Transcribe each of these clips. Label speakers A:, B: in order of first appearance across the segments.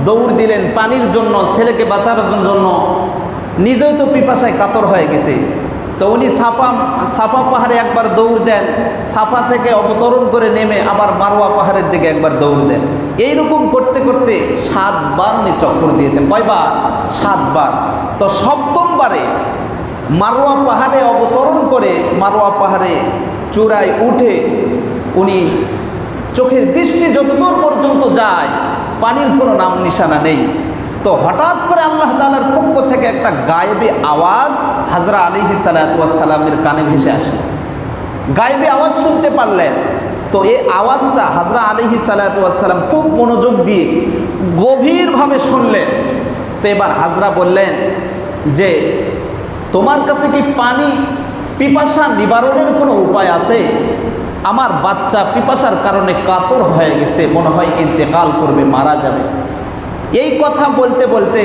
A: দৌড় দিলেন পানির জন্য, ছেলেকে বাঁচানোর জন্য। নিজেও তো পিপাসায় কাতর হয়ে গেছে। তো উনি সাফা পাহাড়ে একবার দৌড় দেন, সাফা থেকে অবতরণ করে নেমে আবার মারওয়া পাহাড়ের দিকে একবার দৌড় দেন। এইরকম করতে করতে 7 বার উনি চক্কর দিয়েছেন। কয়বার? 7 বার। তো সপ্তমবারে মারওয়া পাহাড়ে অবতরণ করে মারওয়া পাহাড়ে চূড়ায় উঠে উনি চোখের দৃষ্টি যতদূর পর্যন্ত যায় পানির কোনো নাম নিশানা নেই। তো হঠাৎ করে আল্লাহ তাআলার পক্ষ থেকে একটা গায়েবী আওয়াজ হযরত আলাইহিস সালাতু ওয়াস সালামের কানে ভেসে আসে। গায়েবী আওয়াজ শুনতে পারলেন। তো এই আওয়াজটা হযরত আলাইহিস সালাতু ওয়াস সালাম খুব মনোযোগ দিয়ে গভীরভাবে শুনলেন। তো এবার হযরত বললেন যে তোমার কাছে কি পানি পিপাসা নিবারণের কোনো উপায় আছে? আমার বাচ্চা পিপাসার কারণে কাতর হয়ে গেছে, মনে হয় ইন্তেকাল করবে, মারা যাবে। এই কথা বলতে বলতে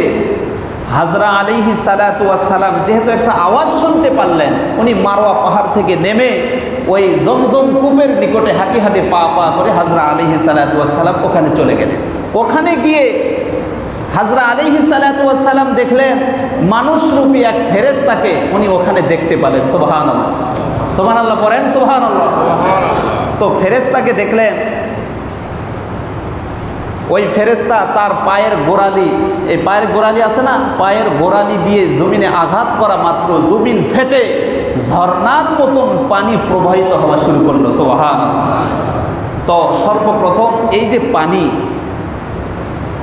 A: হযরত আলাইহিস সালাতু ওয়াস সালাম যেহেতু একটা আওয়াজ শুনতে পারলেন, উনি মারওয়া পাহাড় থেকে নেমে ওই জমজম কূপের নিকটে হাঁটি হাঁটি পা পা করে হযরত আলাইহিস সালাতু ওয়াস সালাম ওখানে চলে গেলেন। ওখানে গিয়ে হযরত আলাইহিস সালাতু ওয়াস সালাম দেখলেন মানুষরূপী এক ফেরেশতাকে উনি ওখানে দেখতে পেলেন। সুবহানাল্লাহ, সুবহানাল্লাহ পড়েন, সুবহানাল্লাহ। তো ফেরেশতাকে দেখলেন, ওই ফেরেশতা তার পায়ের গোড়ালি, এই পায়ের গোড়ালি আছে না, পায়ের গোড়ালি দিয়ে জমিনে আঘাত করা মাত্র জমিন ফেটে ঝর্ণার মতন পানি প্রবাহিত হওয়া শুরু করলো। সুবহানাল্লাহ। তো সর্বপ্রথম এই যে পানি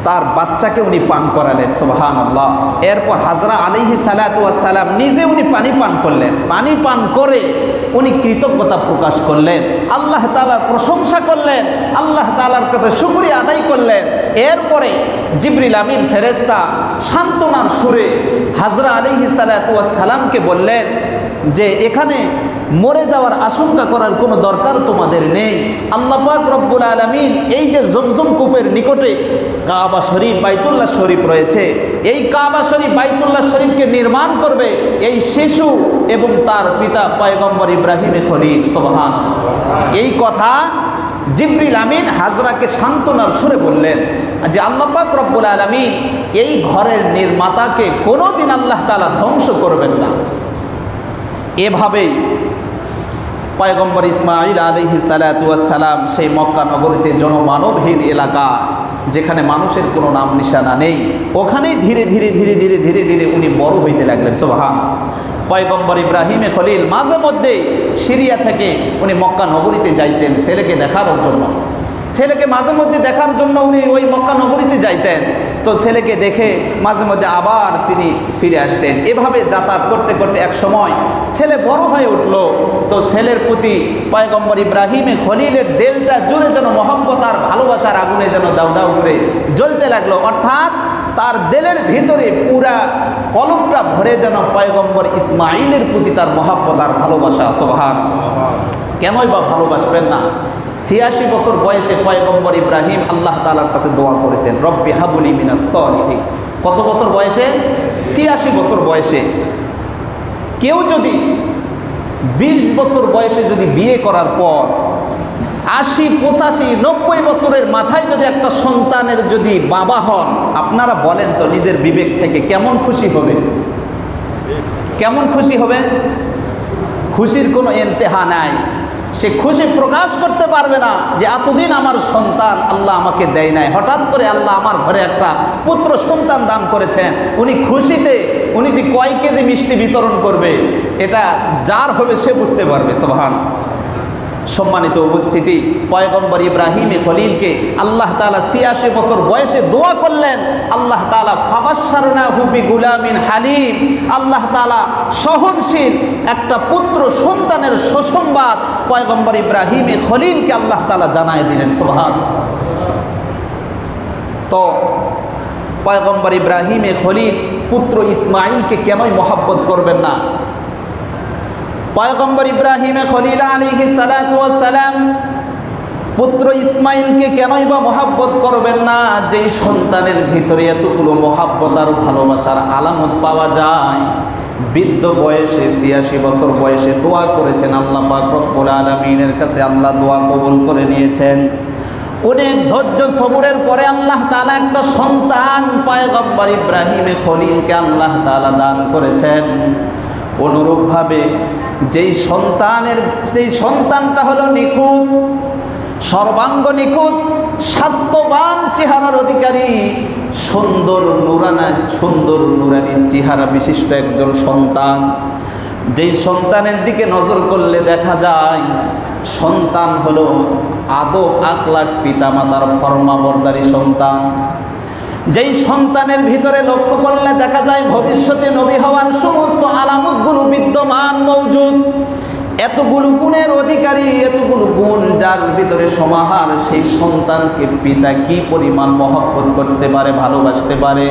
A: তার বাচ্চাকে উনি পান করালেন। সুবহানাল্লাহ। এরপর হযরত আলাইহিস সালাতু ওয়াস সালাম নিজে উনি পানি পান করলেন। পানি পান করে উনি কৃতজ্ঞতা প্রকাশ করলেন, আল্লাহ তাআলার প্রশংসা করলেন, আল্লাহ তাআলার কাছে শুকরিয়া আদায় করলেন। এরপরে জিবরিল আমিন ফেরেশতা সান্ত্বনার সুরে হযরত আলাইহিস সালাতু ওয়াস সালামকে বললেন যে এখানে মরে যাওয়ার আশঙ্কা করার কোনো দরকার তোমাদের নেই। আল্লাহ পাক রব্বুল আলামিন এই যে জমজম কূপের নিকটে কাবা শরীফ, বাইতুল্লাহ শরীফ রয়েছে, এই কাবা শরীফ, বাইতুল্লাহ শরীফকে নির্মাণ করবে এই শিশু এবং তার পিতা পয়গম্বর ইব্রাহিম খলিল। সুবহানাল্লাহ। এই কথা জিবরিল আমিন হাজরাকে সান্ত্বনার সুরে বললেন যে আল্লাহ পাক রব্বুল আলামিন এই ঘরের নির্মাতাকে কোনোদিন আল্লাহ তাআলা ধ্বংস করবেন না। এভাবেই পয়গম্বর ইসমাঈল আলাইহিস সালাতু ওয়াস সালাম সেই মক্কা নগরীতে জনমানবহীন এলাকা, যেখানে মানুষের কোনো নাম নিশানা নেই, ওখানেই ধীরে ধীরে ধীরে ধীরে ধীরে ধীরে উনি বড় হইতে লাগলেন। সুবহানাল্লাহ। পয়গম্বর ইব্রাহিম খলিল মাঝে মধ্যে সিরিয়া থেকে উনি মক্কা নগরীতে যাইতেন ছেলেকে দেখার জন্য। ছেলেকে মাঝে মধ্যে দেখার জন্য উনি ওই মক্কা নগরীতে যাইতেন। তো ছেলেকে দেখে মাঝে মধ্যে আবার তিনি ফিরে আসতেন। এভাবে যাতায়াত করতে করতে এক সময় ছেলে বড় হয়ে উঠল। তো ছেলের প্রতি পয়গম্বর ইব্রাহিম খলিলের দিলটা জুড়ে যেন মহব্বত আর ভালোবাসার আগুনে যেন দাউ দাউ করে জ্বলতে লাগলো। অর্থাৎ তার দিলের ভিতরে পুরা কলবটা ভরে যেন পয়গম্বর ইসমাঈলের প্রতি তার মহব্বত আর ভালোবাসা। সুবহানাল্লাহ। কেনই বা ভালোবাসবেন না? 86 বছর বয়সে পয়গম্বর ইব্রাহিম আল্লাহ তাআলার কাছে দোয়া করেছেন, রব্বি হাবলি মিনাস সলিহিন। কত বছর বয়সে? 86 বছর বয়সে। কেউ যদি 20 বছর বয়সে যদি বিয়ে করার পর 80, 85, 90 বছরের মাথায় যদি একটা সন্তানের যদি বাবা হন, আপনারা বলেন তো নিজের বিবেক থেকে কেমন খুশি হবে? কেমন খুশি হবে? খুশির কোনো ইন্তেহা নাই। সে খুশি প্রকাশ করতে পারবে না যে এতদিন আমার সন্তান আল্লাহ আমাকে দেয় নাই, হঠাৎ করে আল্লাহ আমার ঘরে একটা পুত্র সন্তান দান করেছেন। উনি খুশিতে উনি যে কয় কেজি মিষ্টি বিতরণ করবে এটা যার হবে সে বুঝতে পারবে। সুবহানাল্লাহ। সম্মানিত উপস্থিতি, পয়গম্বর ইব্রাহিম খলিলকে আল্লাহ তাআলা 86 বছর বয়সে দোয়া করলেন। আল্লাহ তাআলা ফাবাশশারনাহু বিগুলামিন হালিম, আল্লাহ তাআলা সহনশীল একটা পুত্র সন্তানের সুসংবাদ পয়গম্বর ইব্রাহিম খলিলকে আল্লাহ তাআলা জানায় দিলেন। সুবহানাল্লাহ। তো পয়গম্বর ইব্রাহিম খলিল পুত্র ইসমাঈলকে কেনই মহব্বত করবেন না? পয়গম্বর ইব্রাহিম খলিল আলাইহিস সালাতু ওয়াস সালাম পুত্র ইসমাঈলকে কেনই বা মহব্বত করবেন না, যে সন্তানের ভিতরে এতগুলো মহব্বত আর ভালোবাসার আলামত পাওয়া যায়? বৃদ্ধ বয়সে 86 বছর বয়সে দোয়া করেছেন, আল্লাহ পাক রব্বুল আলামিনের কাছে আল্লাহ দোয়া কবুল করে নিয়েছেন। অনেক ধৈর্য সবরের পরে আল্লাহ তাআলা একটা সন্তান পয়গম্বর ইব্রাহিম খলিলকে আল্লাহ তাআলা দান করেছেন। অনুরূপভাবে যেই সন্তানটা হলো নিখুঁত, সর্বাঙ্গ নিখুঁত, স্বাস্থ্যবান চেহারার অধিকারী, সুন্দর নুরানি চেহারা বিশিষ্ট একজন সন্তান, যেই সন্তানের দিকে নজর করলে দেখা যায় সন্তান হলো আদব আখলাক পিতামাতার ফরমাবরদারি সন্তান, যেই সন্তানের ভিতরে লক্ষ্য করলে দেখা যায় ভবিষ্যতে নবী হওয়ার সমস্ত আলামতগুলো বিদ্যমান মওজুদ, এতগুলো গুণের অধিকারী, এতগুলো গুণ যার ভিতরে সমাহার, সেই সন্তানকে পিতা কি পরিমাণ মহব্বত করতে পারে, ভালোবাসতে পারে।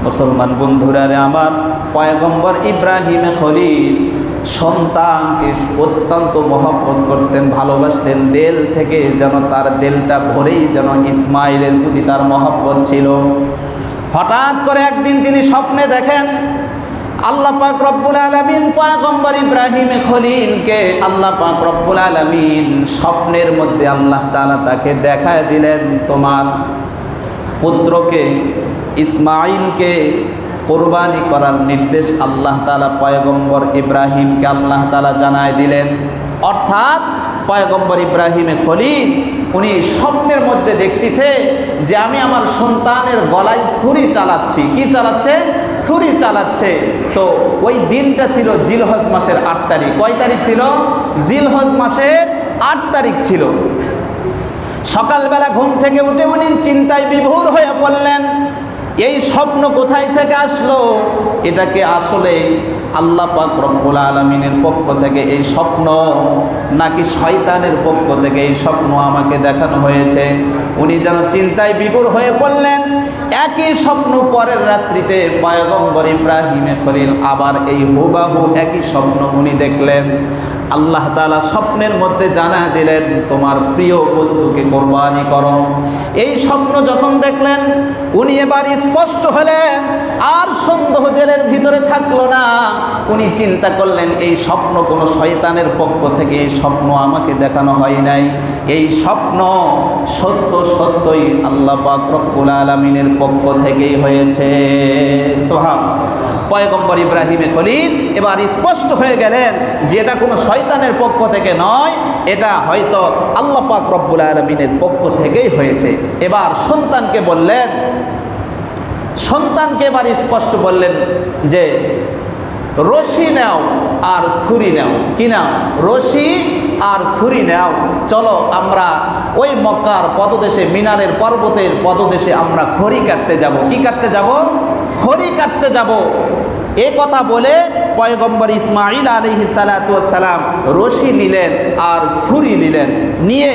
A: মুসলমান বন্ধুরা রে আমার, পয়গম্বর ইব্রাহিম খলিল সন্তানকে অত্যন্ত মহব্বত করতেন, ভালোবাসতেন, দিল থেকে যেন তার দিলটা ভরেই যেন ইসমাইলের প্রতি তার মহব্বত ছিল। হঠাৎ করে একদিন তিনি স্বপ্নে দেখেন আল্লাহ পাক রব্বুল আলামিন পয়গম্বর ইব্রাহিম খলিলকে আল্লাহ পাক রব্বুল আলামিন স্বপ্নের মধ্যে আল্লাহ তাআলা তাকে দেখায় দিলেন, তোমার পুত্রকে ইসমাইলকে কোরবানি করার নির্দেশ আল্লাহ তাআলা পয়গম্বর ইব্রাহিমকে আল্লাহ তাআলা জানায় দিলেন। অর্থাৎ পয়গম্বর ইব্রাহিম খলিল উনি স্বপ্নের মধ্যে দেখতেছে যে আমি আমার সন্তানের গলায় ছুরি চালাচ্ছি। কি চালাচ্ছে? ছুরি চালাচ্ছে। তো ওই দিনটা ছিল জিলহজ মাসের 8 তারিখ। কয় তারিখ ছিল? জিলহজ মাসের 8 তারিখ ছিল। সকালবেলা ঘুম থেকে উঠে উনি চিন্তায় বিভোর হয়ে পড়লেন, এই স্বপ্ন কোথায় থেকে আসলো? এটাকে আসলে আল্লাহ পাক রব্বুল আলামিনের পক্ষ থেকে এই স্বপ্ন নাকি শয়তানের পক্ষ থেকে এই স্বপ্ন আমাকে দেখানো হয়েছে? উনি যেন চিন্তায় বিভোর হয়ে পড়লেন। একই স্বপ্ন পরের রাত্রিতে পয়গম্বর ইব্রাহিম খলিল আবার এই হুবাহু একই স্বপ্ন উনি দেখলেন। আল্লাহ তাআলা স্বপ্নের মধ্যে জানা দিলেন, তোমার প্রিয় বস্তুকে কোরবানি করো। এই স্বপ্ন যখন দেখলেন উনি এবার স্পষ্ট হলেন, আর সন্দেহ দিলের ভিতরে থাকলো না। উনি চিন্তা করলেন, এই স্বপ্ন কোনো শয়তানের পক্ষ থেকে এই স্বপ্ন আমাকে দেখানো হয় নাই, এই স্বপ্ন সত্যই আল্লাহ পাক রব্বুল আলামিনের পক্ষ থেকেই হয়েছে। সুবহানাল্লাহ। পয়গম্বর ইব্রাহিম খলিল এবার স্পষ্ট হয়ে গেলেন যে এটা কোনো শয়তানের পক্ষ থেকে নয়, এটা হয়তো আল্লাহ পাক রব্বুল আলামিনের পক্ষ থেকেই হয়েছে। এবার সন্তানকে এবার স্পষ্ট বললেন যে রশি নাও আর ছুরি নাও। কি নাও? রশি আর ছুরি নাও, চলো আমরা ওই মক্কার পদদেশে, মিনারের পর্বতের পদদেশে আমরা খড়ি কাটতে যাব। কি কাটতে যাব? খড়ি কাটতে যাব। এ কথা বলে পয়গম্বর ইসমাইল আলাইহিস সালাতু ওয়াস সালাম রশি নিলেন আর ছুরি নিলেন, নিয়ে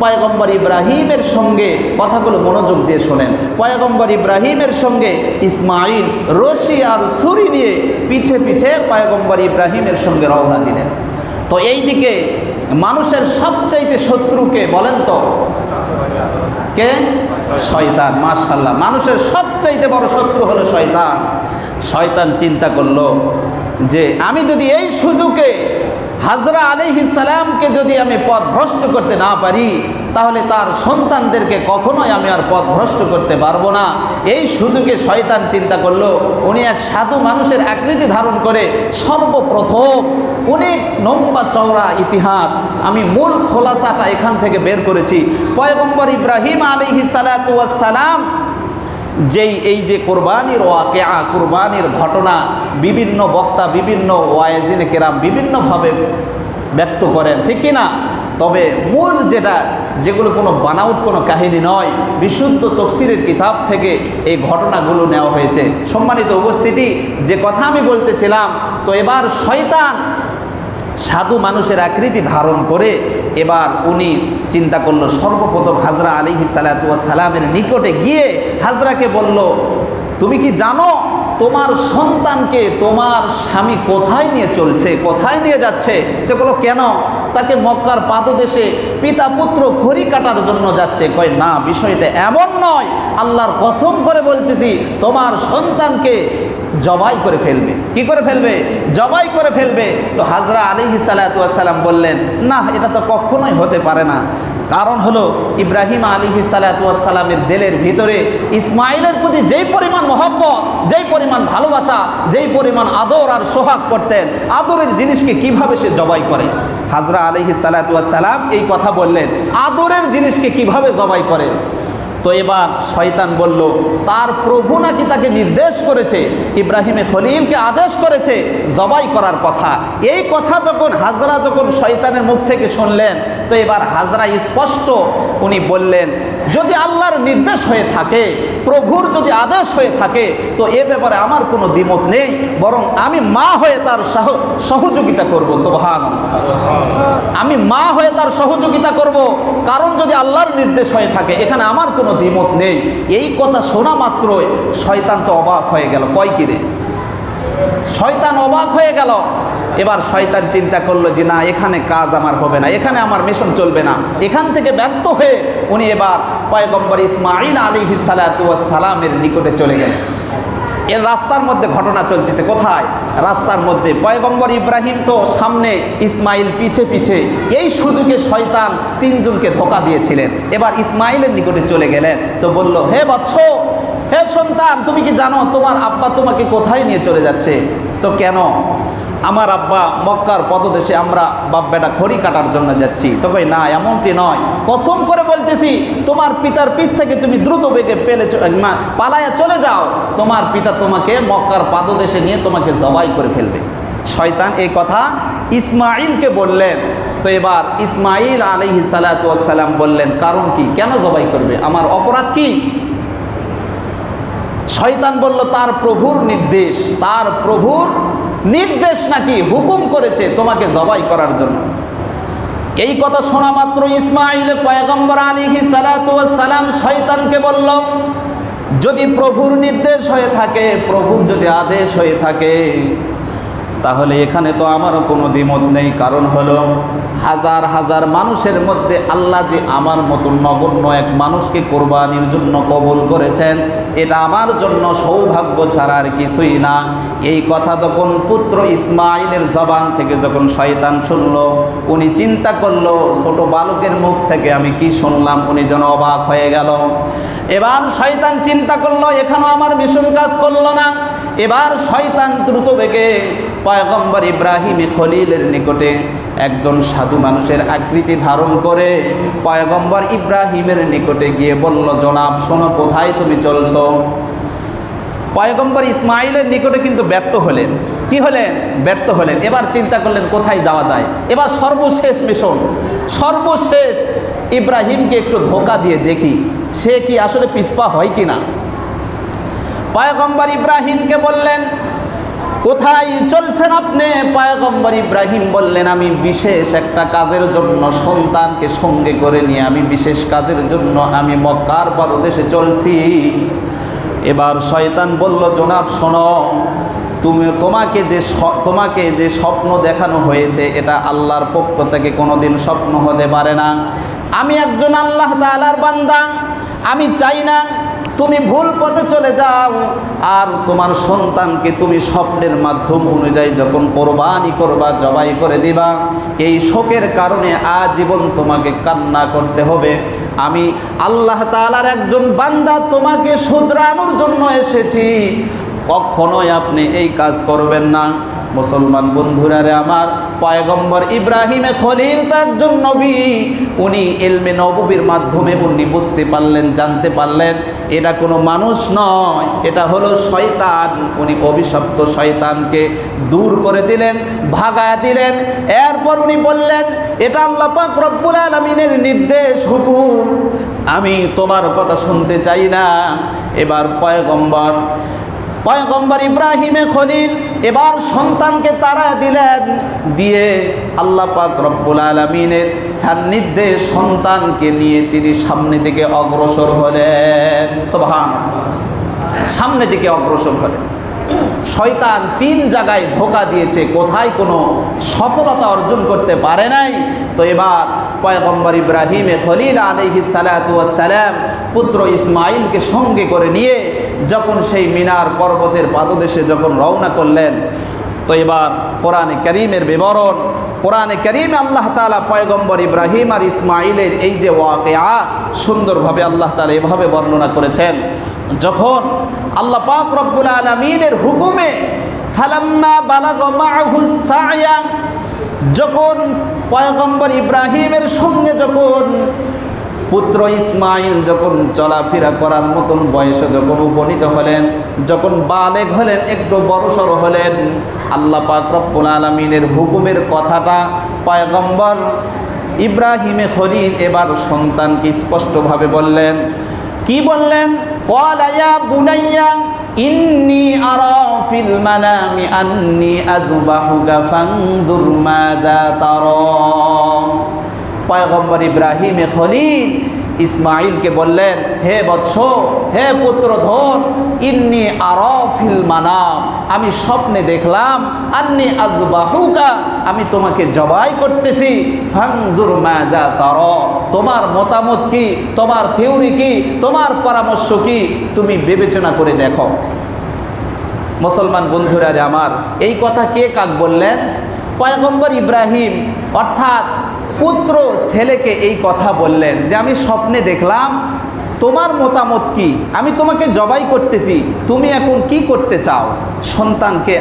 A: পয়গম্বর ইব্রাহিমের সঙ্গে, কথাগুলো মনোযোগ দিয়ে শোনেন, পয়গম্বর ইব্রাহিমের সঙ্গে ইসমাইল রশি আর ছুরি নিয়ে পিছে পিছে পয়গম্বর ইব্রাহিমের সঙ্গে রওনা দিলেন। তো এই দিকে মানুষের সবচাইতে শত্রুকে বলেন তো? কে? শয়তান। মাশাআল্লাহ, মানুষের সবচাইতে বড় শত্রু হলো শয়তান। শয়তান চিন্তা করলো যে আমি যদি এই সুযোগে হাজরা আলাইহিস সালামকে যদি আমি পথ ভ্রষ্ট করতে না পারি, তাহলে তার সন্তানদেরকে কখনোই আমি আর পথ ভ্রষ্ট করতে পারবো না। এই সুযোগে শয়তান চিন্তা করলো, উনি এক সাধু মানুষের আকৃতি ধারণ করে সর্বপ্রথম অনেক লম্বা চওড়া ইতিহাস, আমি মূল খোলাসাটা এখান থেকে বের করেছি। পয়গম্বর ইব্রাহিম আলাইহিস সালাতু ওয়াস সালাম এই যে কোরবানির ওয়াকিয়া, কোরবানির ঘটনা বিভিন্ন বক্তা, বিভিন্ন ওয়াইজিনে কেরাম বিভিন্নভাবে ব্যক্ত করেন, ঠিক কিনা? তবে মূল যেগুলো কোনো বানাউট কোনো কাহিনী নয়, বিশুদ্ধ তফসিরের কিতাব থেকে এই ঘটনাগুলো নেওয়া হয়েছে। সম্মানিত উপস্থিতি, যে কথা আমি বলতেছিলাম, তো এবার শয়তান সাধু মানুষের আকৃতি ধারণ করে এবার উনি চিন্তা করলো, সর্বপ্রথম হাজরা আলাইহিস সালাতু ওয়াস সালামের নিকটে গিয়ে হাজরাকে বলল, তুমি কি জানো তোমার সন্তানকে তোমার স্বামী কোথায় নিয়ে চলছে, কোথায় নিয়ে যাচ্ছে? তো বলো কেন? তাকে মক্কার পাদদেশে পিতা পুত্র খড়ি কাটার জন্য যাচ্ছে। কয় না, বিষয়টা এমন নয়, আল্লাহর কসম করে বলতেছি, তোমার সন্তানকে জবাই করে ফেলবে। কি করে ফেলবে? জবাই করে ফেলবে। তো হাজরা আলাইহিস সালাতু ওয়াস সালাম বললেন, না, এটা তো কখনোই হতে পারে না। কারণ হলো ইব্রাহিম আলাইহিস সালাতু ওয়াস সালামের দিলের ভিতরে ইসমাইলের প্রতি যেই পরিমাণ মহব্বত, যেই পরিমাণ ভালোবাসা, যেই পরিমাণ আদর আর সোহাগ করতেন, আদরের জিনিসকে কিভাবে সে জবাই করে? হাজরা আলাইহিস সালাতু ওয়াস সালাম এই কথা বললেন, আদরের জিনিসকে কিভাবে জবাই করে? তো এবার শয়তান বলল, তার প্রভু নাকি তাকে নির্দেশ করেছে, ইব্রাহিমে খলিলকে আদেশ করেছে জবাই করার কথা। এই কথা যখন হাজরা শয়তানের মুখ থেকে শুনলেন, তো এবার হাজরা স্পষ্ট উনি বললেন, যদি আল্লাহর নির্দেশ হয়ে থাকে, প্রভুর যদি আদেশ হয়ে থাকে, তো এ ব্যাপারে আমার কোনো দ্বিমত নেই, বরং আমি মা হয়ে তার সহযোগিতা করব। সুবহানাল্লাহ, আমি মা হয়ে তার সহযোগিতা করব, কারণ যদি আল্লাহর নির্দেশ হয়ে থাকে এখানে আমার কোনো দ্বিমত নেই। এই কথা শোনা মাত্রই শয়তান তো অবাক হয়ে গেল। কয় কিরে, শয়তান অবাক হয়ে গেল। এবার শয়তান চিন্তা করলো যে না, এখানে কাজ আমার হবে না, এখানে আমার মিশন চলবে না। এখান থেকে ব্যর্থ হয়ে উনি এবার পয়গম্বর ইসমাঈল আলাইহিস সালাতু ওয়াস সালামের নিকটে চলে গেলেন। এর রাস্তার মধ্যে ঘটনা চলতেছে। কোথায়? রাস্তার মধ্যে। পয়গম্বর ইব্রাহিম তো সামনে, ইসমাইল পিছে পিছে। এই সুযোগে শয়তান তিনজনকে ধোঁকা দিয়েছিলেন। এবার ইসমাইলের নিকটে চলে গেলেন। তো বলল, হে বৎস, হে সন্তান, তুমি কি জানো তোমার আব্বা তোমাকে কোথায় নিয়ে চলে যাচ্ছে? তো কেন? আমার আব্বা মক্কার পদদেশে আমরা বাপ বেটা খড়ি কাটার জন্য যাচ্ছি। তো কই না, এমনটি নয়, কসম করে বলতেছি, তোমার পিতার পিছ থেকে তুমি দ্রুত বেগে পালায়া চলে যাও, তোমার পিতা তোমাকে মক্কার পাদদেশে নিয়ে তোমাকে জবাই করে ফেলবে। শয়তান এই কথা ইসমাইলকে বললেন। তো এবার ইসমাইল আলাইহিস সালাতু ওয়াস সালাম বললেন, কারণ কি, কেন জবাই করবে, আমার অপরাধ কি? শয়তান বলল, তার প্রভুর নির্দেশ, তার প্রভুর নির্দেশ নাকি হুকুম করেছে তোমাকে জবাই করার জন্য। এই কথা শোনা মাত্র ইসমাইল পয়গম্বর আলাইহিস সালাতু ওয়াস সালাম শয়তানকে বলল, যদি প্রভুর নির্দেশ হয়ে থাকে, প্রভুর যদি আদেশ হয়ে থাকে, তাহলে এখানে তো আমারও কোনো দ্বিমত নেই। কারণ হলো হাজার হাজার মানুষের মধ্যে আল্লাহ যে আমার মতো নগণ্য এক মানুষকে কোরবানির জন্য কবুল করেছেন, এটা আমার জন্য সৌভাগ্য ছাড়া আর কিছুই না। এই কথা তখন পুত্র ইসমাইলের জবান থেকে যখন শয়তান শুনল, উনি চিন্তা করলো ছোট বালকের মুখ থেকে আমি কি শুনলাম, উনি যেন অবাক হয়ে গেল। এবার শয়তান চিন্তা করলো এখানেও আমার মিশন কাজ করলো না। এবার শয়তান দ্রুত বেগে পয়গম্বর ইব্রাহিম খলিলের নিকটে একজন সাধু মানুষের আকৃতি ধারণ করে পয়গম্বর ইব্রাহিমের নিকটে গিয়ে বলল, জনাব শোনো, কোথায় তুমি চলছো? পয়গম্বর ইসমাইলের নিকটে কিন্তু ব্যর্থ হলেন। কি হলেন? ব্যর্থ হলেন। এবার চিন্তা করলেন কোথায় যাওয়া যায়। এবার সর্বশেষ মিশন, সর্বশেষ ইব্রাহিমকে একটু ধোঁকা দিয়ে দেখি সে কি আসলে পিছপা হয় কিনা। পয়গম্বর ইব্রাহিমকে বললেন, কোথায় চলছেন আপনি? পয়গম্বর ইব্রাহিম বললেন, আমি বিশেষ একটা কাজের জন্য সন্তানকে সঙ্গে করে নিয়ে আমি বিশেষ কাজের জন্য আমি মক্কার পাদদেশে চলছি। এবার শয়তান বলল, জনাব শোনো, তোমাকে যে স্বপ্ন দেখানো হয়েছে এটা আল্লাহর পক্ষ থেকে কোনোদিন স্বপ্ন হতে পারে না। আমি একজন আল্লাহ তাআলার বান্দা, আমি চাই না তুমি ভুল পথে চলে যাও। আর তোমার সন্তানকে তুমি স্বপ্নের মাধ্যম অনুযায়ী যখন কোরবানি করবা, জবাই করে দিবা, এই শোকের কারণে আজীবন তোমাকে কান্না করতে হবে। আমি আল্লাহ তাআলার একজন বান্দা, তোমাকে শুধরানোর জন্য এসেছি, কখনোই আপনি এই কাজ করবেন না। মুসলমান বন্ধুরা রে আমার, পয়গম্বর ইব্রাহিমে খলিল তো একজন নবী, উনি ইলমে নববীর মাধ্যমে উনি বুঝতে পারলেন, জানতে পারলেন এটা কোনো মানুষ নয়, এটা হলো শয়তান। উনি অভিশপ্ত শয়তানকে দূর করে দিলেন, ভাগায় দিলেন। এরপর উনি বললেন, এটা আল্লাহ পাক রব্বুল আলামিনের নির্দেশ, হুকুম, আমি তোমার কথা শুনতে চাই না। এবার পয়গম্বর ইব্রাহিমে খলিল এবার সন্তানকে তাড়া দিলেন, দিয়ে আল্লাহ পাক রব্বুল আলামিনের সান্নিধ্যে সন্তানকে নিয়ে তিনি সামনের দিকে অগ্রসর হলেন। সুবহানাল্লাহ, সামনের দিকে অগ্রসর হলেন। শয়তান 3 জায়গায় ধোঁকা দিয়েছে, কোথায় কোনো সফলতা অর্জন করতে পারে নাই। তো এবার পয়গম্বর ইব্রাহিমে খলিল আলাইহিস সালাতু ওয়াস সালাম পুত্র ইসমাইলকে সঙ্গে করে নিয়ে যখন সেই মিনার পর্বতের পাদদেশে যখন রওনা করলেন, তো এবার কোরআনে কারীমের বিবরণ, কোরআনে কারীমে আল্লাহ তাআলা পয়গম্বর ইব্রাহিম আর ইসমাইলের এই যে ওয়াকিয়া সুন্দরভাবে আল্লাহ তাআলা এভাবে বর্ণনা করেছেন। যখন আল্লাহ পাক রব্বুল আলামিনের হুকুমে ফালাম্মা বালাগা মাআহুস সা'য়া, যখন পয়গম্বর ইব্রাহিমের সঙ্গে যখন পুত্র ইসমাইল যখন চলাফেরা করার মতন বয়সে যখন উপনীত হলেন, যখন বালেগ হলেন, একটু বড়সড় হলেন, আল্লাহ পাক রব্বুল আলামিনের হুকুমের কথাটা পয়গম্বর ইব্রাহিমে খলিল এবার সন্তানকে স্পষ্টভাবে বললেন। কি বললেন? ক্বালা ইয়া বুনাইয়া ইন্নী আরা ফিল মানামি আন্নী আযবাহুকা ফানজুর মাযা তারা। পয়গম্বর ইব্রাহিমে খলিল ইসমাইলকে বললেন, হে বৎস, হে পুত্রধন, ইন্নী আরা ফিল মানাম, আমি স্বপ্নে দেখলাম, আন্নী আযবাহুকা, আমি তোমাকে জবাই করতেছি, ফানজুর মাযা তারা, তোমার মতামত কি, তোমার থিওরি কি, তোমার পরামর্শ কি, তুমি বিবেচনা করে দেখো। মুসলমান বন্ধুরা রে আমার, এই কথা কে কাক বললেন? পয়গম্বর ইব্রাহিম, অর্থাৎ পুত্র ছেলেকে এই কথা বললেন যে আমি স্বপ্নে দেখলাম, তোমার মতামত কি, আমি তোমাকে জবাই করতেছি, তুমি এখন কি করতে চাও? সন্তানকে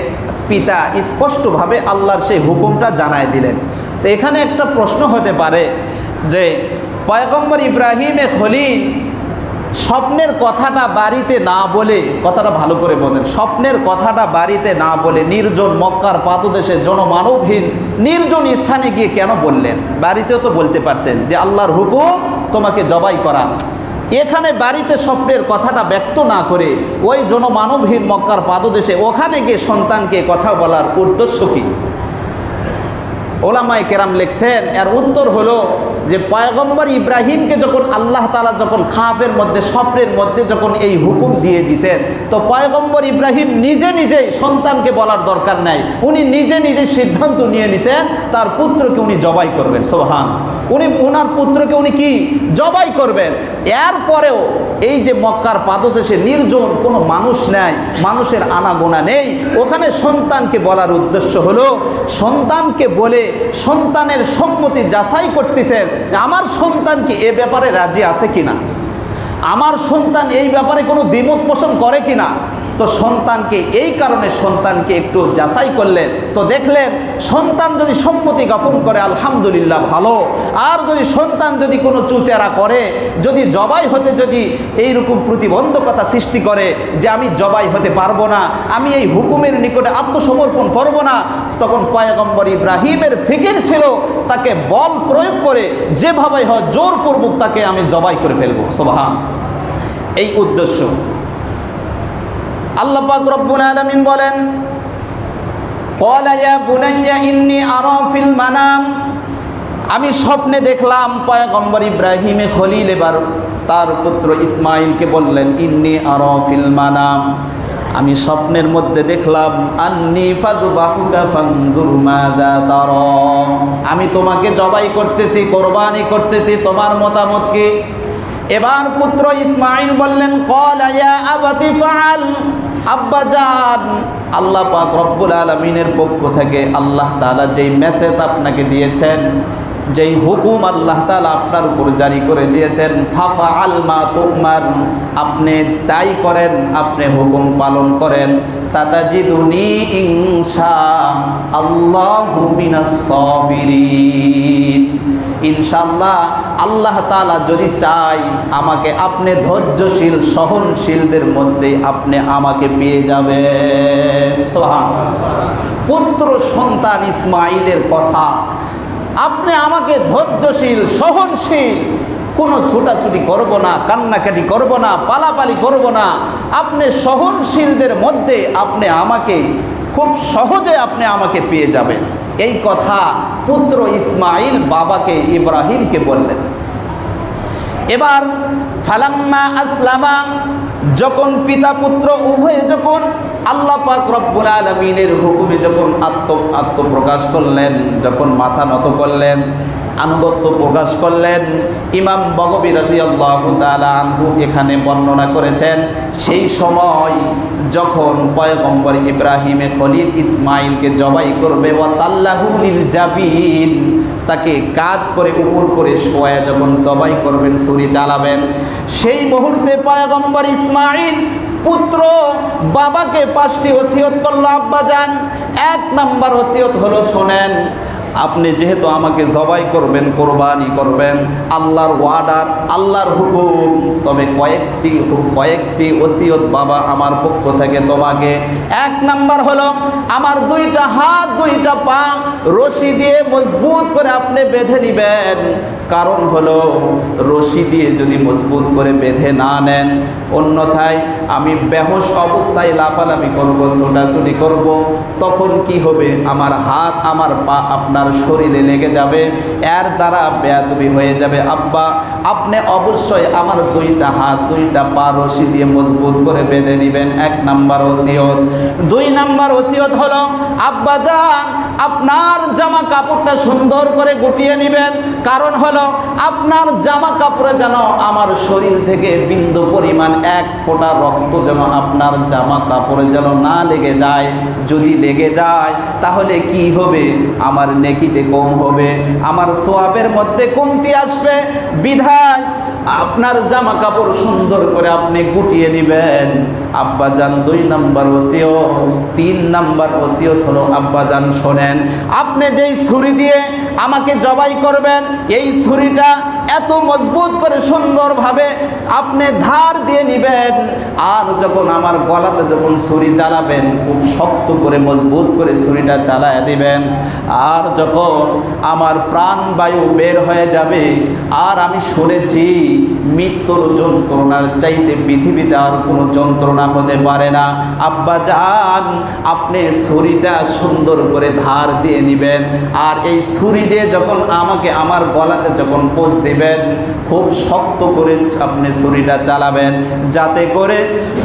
A: পিতা স্পষ্টভাবে আল্লাহর সেই হুকুমটা জানায় দিলেন। তো এখানে একটা প্রশ্ন হতে পারে যে পয়গম্বর ইব্রাহিমে খলিল স্বপ্নের কথাটা বাড়িতে না বলে, কথাটা ভালো করে বোঝেন, স্বপ্নের কথাটা বাড়িতে না বলে নির্জন মক্কার পাদদেশে জনমানবহীন নির্জন স্থানে গিয়ে কেন বললেন? বাড়িতেও তো বলতে পারতেন যে আল্লাহর হুকুম তোমাকে জবাই করান। এখানে বাড়িতে স্বপ্নের কথাটা ব্যক্ত না করে ওই জনমানবহীন মক্কার পাদদেশে ওখানে গিয়ে সন্তানকে কথা বলার উদ্দেশ্য কী? ওলামায়ে কেরাম লিখছেন, এর উত্তর হলো যে পয়গম্বর ইব্রাহিমকে যখন আল্লাহ তাআলা যখন খাফের মধ্যে স্বপ্নের মধ্যে যখন এই হুকুম দিয়ে দিয়েছেন, তো পয়গম্বর ইব্রাহিম নিজে নিজেই সন্তানকে বলার দরকার নাই, উনি নিজে নিজে সিদ্ধান্ত নিয়ে নিছেন তার পুত্রকে উনি জবাই করবেন। সুবহান, উনি ওনার পুত্রকে উনি কি জবাই করবেন। এরপরেও এই যে মক্কার পাদদেশে নির্জন কোনো মানুষ নেই, মানুষের আনাগোনা নেই, ওখানে সন্তানকে বলার উদ্দেশ্য হলো সন্তানকে বলে সন্তানের সম্মতি যাচাই করতেছেন যে আমার সন্তান কি এ ব্যাপারে রাজি আছে কিনা, আমার সন্তান এই ব্যাপারে কোনো দ্বিমত পোষণ করে কিনা। তো সন্তানকে এই কারণে সন্তানকে একটু যাচাই করলেন, তো দেখলেন সন্তান যদি সম্মতি জ্ঞাপন করে আলহামদুলিল্লাহ ভালো, আর যদি সন্তান যদি কোনো চুচেরা করে, যদি জবাই হতে যদি এইরকম প্রতিবন্ধকতা সৃষ্টি করে যে আমি জবাই হতে পারবো না, আমি এই হুকুমের নিকটে আত্মসমর্পণ করব না, তখন পয়গম্বর ইব্রাহিমের ফিকির ছিল তাকে বল প্রয়োগ করে যেভাবে হয় জোরপূর্বক তাকে আমি জবাই করে ফেলবো। সুবহান, এই উদ্দেশ্য। আল্লাহ পাক রব্বুল আলামিন বলেন, ক্বালা ইয়া বুনাইয়া ইন্নী আরা ফিল মানাম, আমি স্বপ্নে দেখলাম। পয়গম্বর ইব্রাহিমে খলিল এবার তার পুত্র ইসমাইলকে বললেন, ইন্নী আরা ফিল মানাম, আমি স্বপ্নের মধ্যে দেখলাম, আন্নী ফাযবাহুকা ফানজুর মাযা তারা, আমি তোমাকে জবাই করতেছি, কোরবানি করতেছি, তোমার মতামত কি? এবার পুত্র ইসমাইল বললেন, ক্বালা ইয়া আবাতি ফাআল, আব্বাজান, আল্লাহ পাক রব্বুল আলামিনের পক্ষ থেকে আল্লাহ তাআলা যেই মেসেজ আপনাকে দিয়েছেন, যেই হুকুম আল্লাহ তাআলা আপনার উপর জারি করে দিয়েছেন, ফাফআল মা তুমার, আপনি তাই করেন, আপনি হুকুম পালন করেন। সাতাজিদুনি ইনশাআল্লাহু মিনাস সাবিরিন, ইনশাআল্লাহ আল্লাহ তাআলা যদি চাই আমাকে, আপনি ধৈর্যশীল সহনশীলদের মধ্যে আপনি আমাকে পেয়ে যাবেন। সুবহানাল্লাহ, পুত্র সন্তান ইসমাইলের কথা, আপনি আমাকে ধৈর্যশীল সহনশীল, কোনো ছুটাছুটি করব না, কান্নাকাটি করব না, পালাপালি করব না, আপনি সহনশীলদের মধ্যে আপনি আমাকে খুব সহজে আপনি আমাকে পেয়ে যাবেন। এই কথা পুত্র ইসমাইল বাবাকে ইব্রাহিমকে বললেন। এবার ফালাম্মা আসলামা, যখন পিতা পুত্র উভয়ে যখন আল্লাহ পাক রব্বুল আলামিনের হুকুমে যখন আত্মপ্রকাশ করলেন, যখন মাথা নত করলেন, আনুগত্য প্রকাশ করলেন। ইমাম বগবী রাদিয়াল্লাহু তাআলা আনহু এখানে বর্ণনা করেছেন, সেই সময় যখন পয়গম্বর ইব্রাহিমে খলিল ইসমাইলকে জবাই করবে, ওয়া তাল্লাহু লিল জাবিন, তাকে কাঁধ করে উপর করে শোয়া যখন জবাই করবেন, ছুরি চালাবেন, সেই মুহূর্তে পয়গম্বর ইসমাইল পুত্র বাবাকে 5টি ওসিয়ত করলো। আব্বাজান, 1 নাম্বার ওসিয়ত হলো, শোনেন, আপনি যেহেতু আমাকে জবাই করবেন, কোরবানি করবেন, আল্লাহর ওয়ার্ডার, আল্লাহর হুকুম, তবে কয়েকটি ওসিয়ত বাবা আমার পক্ষ থেকে তোমাকে। 1 নাম্বার হলো, আমার 2টা হাত 2টা পা রশি দিয়ে মজবুত করে আপনি বেঁধে নিবেন। কারণ হলো, রশি দিয়ে যদি মজবুত করে বেঁধে না নেন, অন্যথায় আমি বেহুশ অবস্থায় লাফালাফি করব, ছোটাছুটি করব, তখন কি হবে, আমার হাত আমার পা আপনার শরীরে লেগে যাবে, এর দ্বারা বেয়াদবি হয়ে যাবে। আব্বা, আপনি অবশ্যই আমার 2টা হাত 2টা পা রশি দিয়ে মজবুত করে বেঁধে নেবেন। 1 নাম্বার ওসিয়ত। 2 নাম্বার ওসিয়ত হলো, আব্বা যান, আপনার জামা কাপড়টা সুন্দর করে গুটিয়ে নেবেন। কারণ হলো, আপনার জামা কাপড়ে যেন আমার শরীর থেকে বিন্দু পরিমাণ 1 ফোঁটা রক্ত যেন আপনার জামা কাপড়ে যেন না লেগে যায়। যদি লেগে যায় তাহলে কি হবে, আমার নেকিতে কম হবে, আমার সওয়াবের মধ্যে কমতি আসবে। বিধায় আপনার জামা কাপড় সুন্দর করে আপনি গুটিয়ে নেবেন। আব্বাজান 2 নাম্বার ওসিয়ত। 3 নাম্বার ওসিয়ত হলো, আব্বাজান শোনেন, আপনি যেই ছুরি দিয়ে আমাকে জবাই করবেন, এই ছুরিটা এত মজবুত করে সুন্দরভাবে আপনি ধার দিয়ে নেবেন, আর যখন আমার গলাতে যখন ছুরি চালাবেন, খুব শক্ত করে মজবুত করে ছুরিটা চালায় দিবেন। আর যখন আমার প্রাণবায়ু বের হয়ে যাবে, আর আমি শুনেছি মৃত্যুর যন্ত্রণার চাইতে পৃথিবীতে আর কোনো যন্ত্রণা হতে পারে না। আব্বা জান, আপনি ছুরিটা সুন্দর করে ধার দিয়ে নেবেন, আর এই ছুরি দিয়ে যখন আমাকে আমার গলাতে যখন পোঁছ দিবেন, খুব শক্ত করে আপনি ছুরিটা চালাবেন, যাতে করে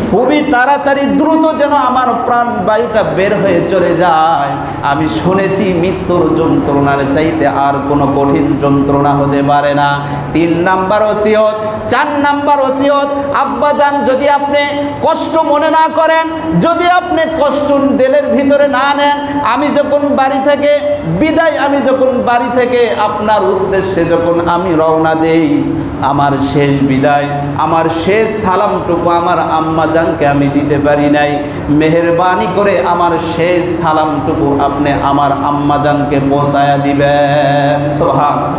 A: খুবই তাড়াতাড়ি দ্রুত যেন আমার প্রাণবায়ুটা বের হয়ে চলে যায়। আমি শুনেছি মৃত্যুর যন্ত্রণার চাইতে আর কোনো কঠিন যন্ত্রণা হতে পারে না। 3 নাম্বার ওসিয়ত। 4 নাম্বার ওসিয়ত, আব্বাজান, যদি আপনি কষ্ট মনে না করেন, যদি আপনি কষ্ট দিলের ভিতরে না নেন, আমি যখন বাড়ি থেকে বিদায়, আমি যখন বাড়ি থেকে আপনার উদ্দেশ্যে যখন আমি রওনা দেই, আমার শেষ বিদায়, আমার শেষ সালামটুকু আমার আম্মাজানকে আমি দিতে পারি নাই। মেহেরবানি করে আমার শেষ সালামটুকু আপনি আমার আম্মাজানকে পৌঁছায়া দিবেন। সুবহানাল্লাহ।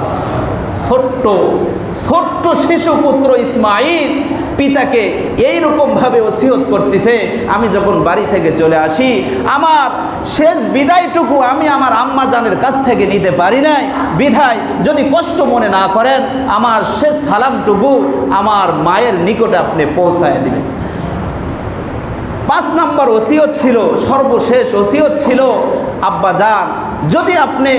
A: ছোট্ট শিশু পুত্র ইসমাইল পিতাকে এইরকমভাবে ওসিয়ত করতেছে, আমি যখন বাড়ি থেকে চলে আসি, আমার শেষ বিদায়টুকু আমি আমার আম্মাজানের কাছ থেকে নিতে পারি নাই। বিধায় যদি কষ্ট মনে না করেন, আমার শেষ সালামটুকু আমার মায়ের নিকটে আপনি পৌঁছায় দিবেন। 5 নাম্বার ওসিয়ত ছিল, সর্বশেষ ওসিয়ত ছিল, আব্বাজান, যদি আপনি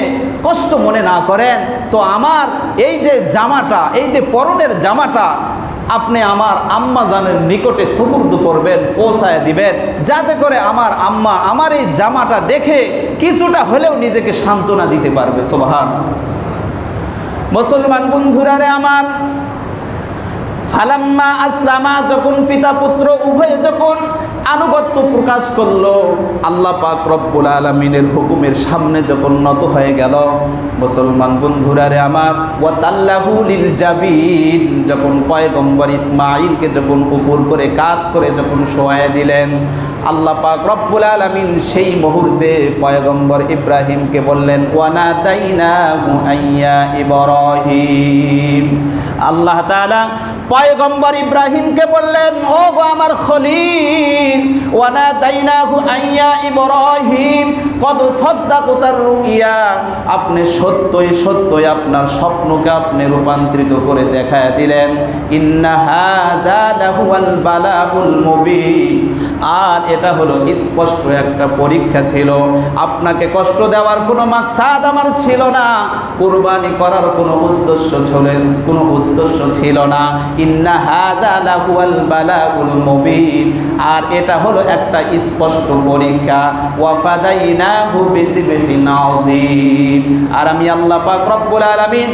A: কষ্ট মনে না করেন, তো আমার এই যে জামাটা, এই যে পরনের জামাটা আপনি আমার আম্মাজানের নিকটে সুপুর্দ করবেন, পৌঁছায় দিবেন, যাতে করে আমার আম্মা আমার এই জামাটা দেখে কিছুটা হলেও নিজেকে সান্ত্বনা দিতে পারবে। সুবহানাল্লাহ। মুসলমান বন্ধুরা রে আমার, ফালাম্মা আসলামা, যখন পিতা পুত্র উভয়ে যখন আনুগত্য প্রকাশ করলো, আল্লাহ পাক রব্বুল আলামিনের হুকুমের সামনে যখন নত হয়ে গেল, মুসলমান বন্ধুরা রে আমার, ওয়া তাল্লাহু লিল জাবিন, যখন পয়গম্বর ইসমাইলকে যখন উপর করে কাঁধ করে যখন শোয়ায় দিলেন, আল্লাহ পাক রব্বুল আলামিন সেই মুহূর্তে পয়গম্বর ইব্রাহিমকে বললেন, ওয়া নাদাইনাহু আইয়া ইব্রাহিম। আল্লাহ তাআলা পয়গম্বর ইব্রাহিমকে বললেন, ও গো আমার খলিল, ওয়া নাদাইনাহু আইয়া ইব্রাহিম কদ সাদ্দাকতার রুইয়া, আপনি সত্যই আপনার স্বপ্নকে আপনি রূপান্তরিত করে দেখায় দিলেন। ইন্না হাযা লাহুয়াল বালাগুল মুবিন, আর এটা হলো স্পষ্ট একটা পরীক্ষা ছিল। আপনাকে কষ্ট দেওয়ার কোনো মাকসাদ আমার ছিল না, কুরবানি করার কোনো উদ্দেশ্য ছিল না। ইন্না হাযা লাহুয়াল বালাগুল মুবিন, আর এটা হলো একটা স্পষ্ট পরীক্ষা। ওয়া ফাদাইনা ফাদাইনাহু বিযিবহিন আযীম। আর আমি আল্লাহ পাক রব্বুল আলামিন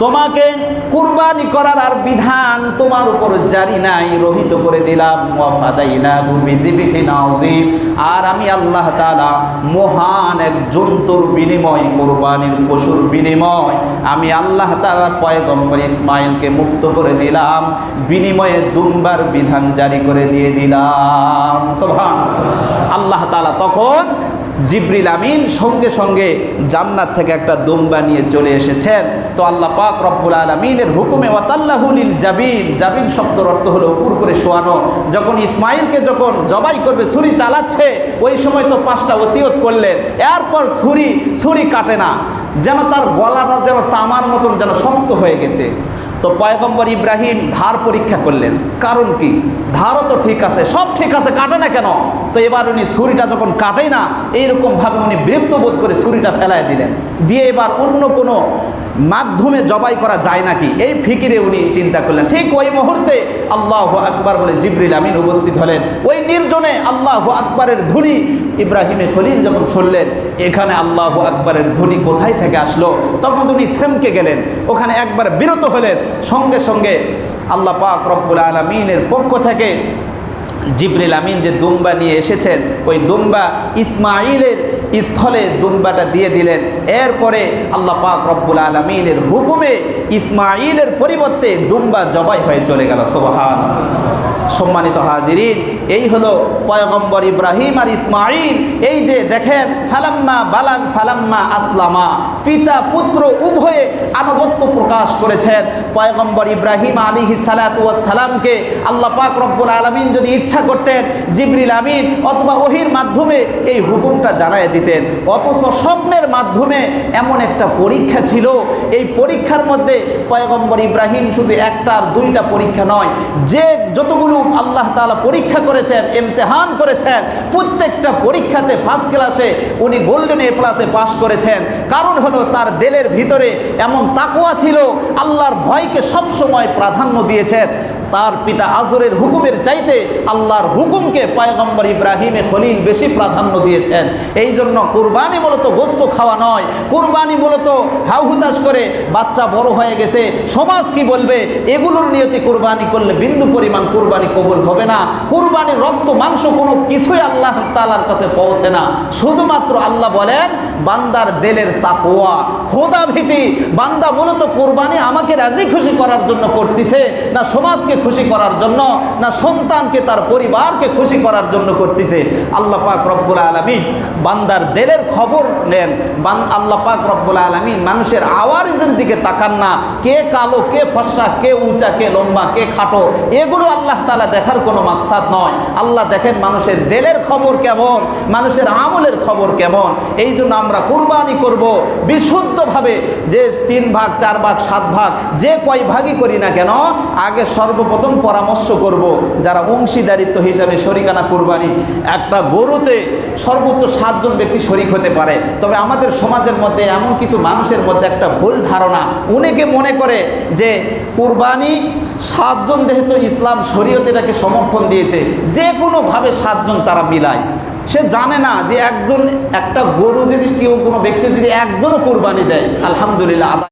A: তোমাকে কুরবানি করার আর বিধান তোমার উপর জারি নাই, রহিত করে দিলাম। ওয়া ফাদাইনাহু বিযিবহিন আযীম। আর আমি আল্লাহ তাআলা মহান এক জন্তুর বিনিময়, কুরবানির পশুর বিনিময় আমি আল্লাহ তাআলা পয়গম্বর ইসমাঈলকে মুক্ত করে দিলাম, বিনিময়ে দুম্বার বিধান জারি করে দিয়ে দিলাম। সুবহানাল্লাহ। আল্লাহ তাআলা তখন জিবরিল আমিন সঙ্গে সঙ্গে জান্নাত থেকে একটা দুম্বা নিয়ে চলে এসেছেন। তো আল্লাহ পাক রব্বুল আলামিনের হুকুমে ওয়াতাল্লাহু লিল জাবিন, জাবিন শব্দের অর্থ হলো উপর করে শোয়ানো। যখন ইসমাঈলকে যখন জবাই করবে, ছুরি চালাচ্ছে, ওই সময় তো 5টা ওসিয়ত করলেন। এরপর ছুরি কাটে না, যেন তার গলাটা যেন তামার মতন যেন শক্ত হয়ে গেছে। তো পয়গম্বর ইব্রাহিম ধার পরীক্ষা করলেন, কারণ কি, ধারও তো ঠিক আছে, সব ঠিক আছে, কাটে না কেন? তো এবার উনি ছুরিটা যখন কাটেই না, এইরকমভাবে উনি বিরক্ত বোধ করে ছুরিটা ফেলায় দিলেন, দিয়ে এবার অন্য কোনো মাধ্যমে জবাই করা যায় নাকি, এই ফিকিরে উনি চিন্তা করলেন। ঠিক ওই মুহূর্তে আল্লাহু আকবার বলে জিবরিল আমিন উপস্থিত হলেন। ওই নির্জনে আল্লাহু আকবারের ধ্বনি ইব্রাহিমের খলিল যখন শুনলেন, এখানে আল্লাহু আকবারের ধ্বনি কোথায় থেকে আসলো, তখন উনি থমকে গেলেন, ওখানে একবার বিরত হলেন। সঙ্গে সঙ্গে আল্লাহ পাক রব্বুল আলামিনের পক্ষ থেকে জিবরিল আমিন যে দুম্বা নিয়ে এসেছেন, ওই দুম্বা ইসমাঈলের স্থলে দুম্বাটা দিয়ে দিলেন। এরপরে আল্লাহ পাক রব্বুল আলামিনের হুকুমে ইসমাঈলের পরিবর্তে দুম্বা জবাই হয়ে চলে গেল। সুবহানাল্লাহ। সম্মানিত হাজিরিন, এই হলো পয়গম্বর ইব্রাহিম আর ইসমাঈল। এই যে দেখেন, ফালাম্মা বালাগ ফালাম্মা আসলামা, পিতা পুত্র উভয়ে আনুগত্য প্রকাশ করেছেন। পয়গম্বর ইব্রাহিম আলাইহিস সালাতু ওয়াস সালামকে আল্লাহ পাক রব্বুল আলামিন যদি ইচ্ছা করতেন, জিবরিল আমিন অথবা ওহির মাধ্যমে এই হুকুমটা জানায় দিতেন। অথচ স্বপ্নের মাধ্যমে এমন একটা পরীক্ষা ছিল, এই পরীক্ষার মধ্যে পয়গম্বর ইব্রাহিম শুধু একটা আর দুইটা পরীক্ষা নয়, যে যতগুলো আল্লাহ তাআলা পরীক্ষা করেছেন, ইমতিহান করেছেন, প্রত্যেকটা পরীক্ষাতে ফার্স্ট ক্লাসে উনি গোল্ডেন এ প্লাসে পাশ করেছেন। কারণ হলো তার দিলের ভিতরে এমন তাকওয়া ছিল, আল্লাহর ভয়কে সব সময় প্রাধান্য দিয়েছেন। তার পিতা আজরের হুকুমের চাইতে আল্লাহর হুকুমকে পয়গম্বর ইব্রাহিমে খলিল বেশি প্রাধান্য দিয়েছেন। এই জন্য কুরবানি মূলত গোস্ত খাওয়া নয়, কুরবানি মূলত হাউহুতাশ করে বাচ্চা বড় হয়ে গেছে, সমাজ কি বলবে, এগুলোর নিয়তে কুরবানি করলে বিন্দু পরিমাণ কুরবানি কবুল হবে না। কুরবানির রক্ত মাংস কোনো কিছুই আল্লাহ তাআলার কাছে পৌঁছে না। শুধুমাত্র আল্লাহ বলেন বান্দার দিলের তাকওয়া, খোদা ভীতি। বান্দা মূলত কুরবানি আমাকে রাজি খুশি করার জন্য করতেছে, না সমাজকে খুশি করার জন্য, না সন্তানকে তার পরিবারকে খুশি করার জন্য করতেছে। আল্লাহ পাক রব্বুল আলামিন বান্দার দিলের খবর নেন। আল্লাহ পাক রব্বুল আলামিন মানুষের আওয়ারিজের দিকে তাকান না, কে কালো, কে ফর্সা, কে উঁচা, কে লম্বা, কে খাটো, এগুলো আল্লাহ তাআলা দেখার কোনো মাকসাদ নয়। আল্লাহ দেখেন মানুষের দিলের খবর কেমন, মানুষের আমলের খবর কেমন। এই জন্য আমরা কুরবানি করব বিশুদ্ধভাবে, যে 3 ভাগ 4 ভাগ 7 ভাগ যে কয় ভাগই করি না কেন, আগে সর্বপ্রথম পরামর্শ করব যারা অংশীদারিত্ব হিসাবে শরিকানা কুরবানি। একটা গরুতে সর্বোচ্চ 7 জন ব্যক্তি শরিক হতে পারে। তবে আমাদের সমাজের মধ্যে এমন কিছু মানুষের মধ্যে একটা ভুল ধারণা, অনেকে মনে করে যে কুরবানি 7 জন, যেহেতু ইসলাম শরীয়ত এটাকে সমর্থন দিয়েছে, যে কোনোভাবে 7 জন তারা মিলায়। সে জানে না যে একটা গরু যদি কেউ কোনো ব্যক্তি যদি একজনও কুরবানি দেয়, আলহামদুলিল্লাহ।